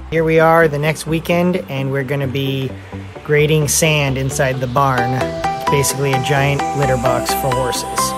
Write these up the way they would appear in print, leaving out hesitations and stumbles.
Here we are the next weekend, and we're going to be grading sand inside the barn. It's basically a giant litter box for horses.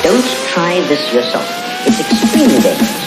Don't try this yourself. It's extremely dangerous.